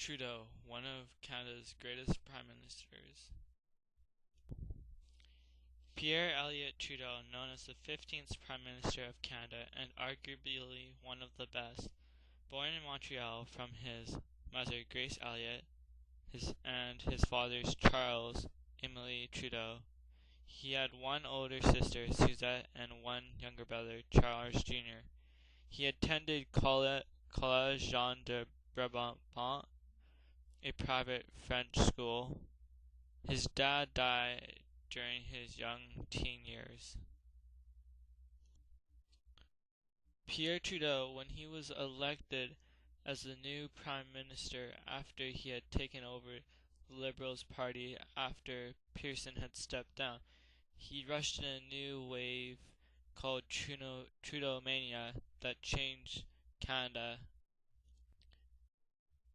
Trudeau, one of Canada's greatest prime ministers. Pierre Elliott Trudeau, known as the 15th Prime Minister of Canada and arguably one of the best, born in Montreal from his mother Grace Elliott and his father's Charles Emily Trudeau. He had one older sister, Suzette, and one younger brother, Charles Jr. He attended Collège Jean de Brabant, a private French school. His dad died during his young teen years. Pierre Trudeau, when he was elected as the new Prime Minister after he had taken over the Liberals Party after Pearson had stepped down, he rushed in a new wave called Trudeau Mania that changed Canada.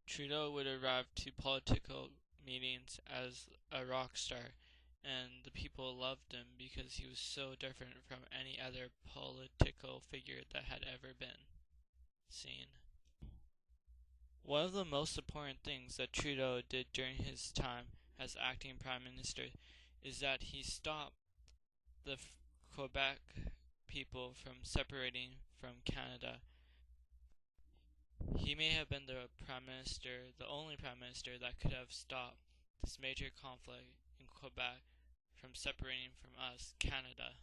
Trudeau would arrive to political meetings as a rock star, and the people loved him because he was so different from any other political figure that had ever been seen. One of the most important things that Trudeau did during his time as acting Prime Minister is that he stopped the Quebec people from separating from Canada. He may have been the only Prime Minister that could have stopped this major conflict in Quebec from separating from us, Canada.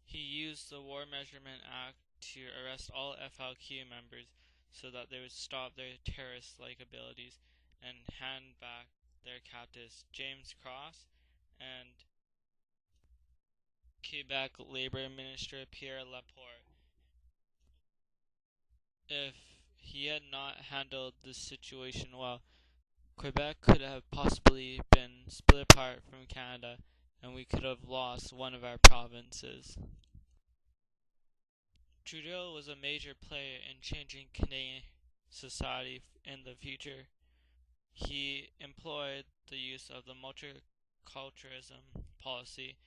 He used the War Measurement Act to arrest all FLQ members so that they would stop their terrorist-like abilities and hand back their captives, James Cross and Quebec Labour Minister Pierre Laporte. If he had not handled this situation well, Quebec could have possibly been split apart from Canada, and we could have lost one of our provinces. Trudeau was a major player in changing Canadian society in the future. He employed the use of the multiculturalism policy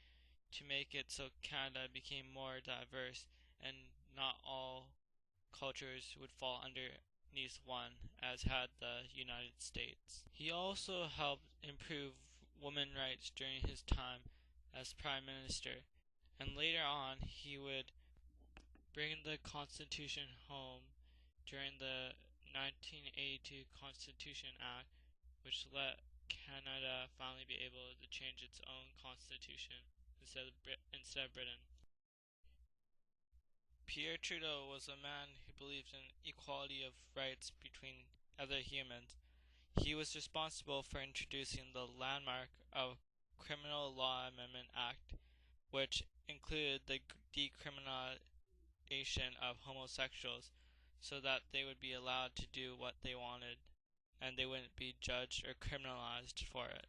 to make it so Canada became more diverse and not all cultures would fall underneath one, as had the United States. He also helped improve women's rights during his time as Prime Minister, and later on he would bring the Constitution home during the 1982 Constitution Act, which let Canada finally be able to change its own constitution instead of Britain. Pierre Trudeau was a man who believed in equality of rights between other humans. He was responsible for introducing the landmark of Criminal Law Amendment Act, which included the decriminalization of homosexuals so that they would be allowed to do what they wanted and they wouldn't be judged or criminalized for it.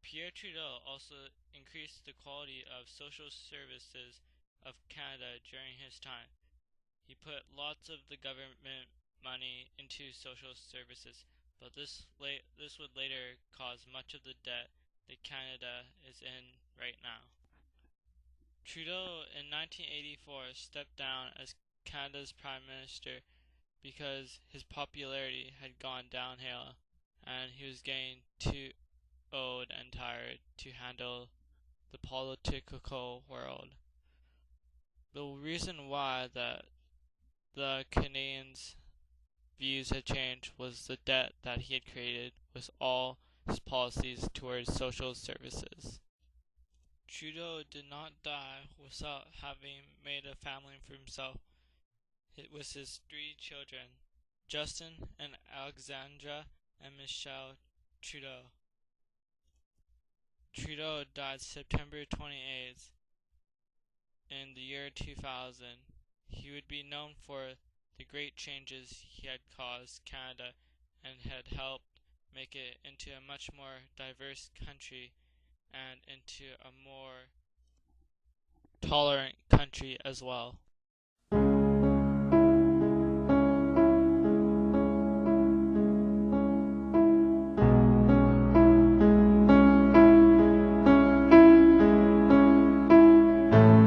Pierre Trudeau also increased the quality of social services of Canada during his time. He put lots of the government money into social services, but this would later cause much of the debt that Canada is in right now. Trudeau in 1984 stepped down as Canada's Prime Minister because his popularity had gone downhill and he was getting too old and tired to handle the political world. The reason why that the Canadians' views had changed was the debt that he had created with all his policies towards social services. Trudeau did not die without having made a family for himself. It was his 3 children, Justin and Alexandra and Michelle Trudeau. Trudeau died September 28th in the year 2000. He would be known for the great changes he had caused Canada and had helped make it into a much more diverse country and into a more tolerant country as well.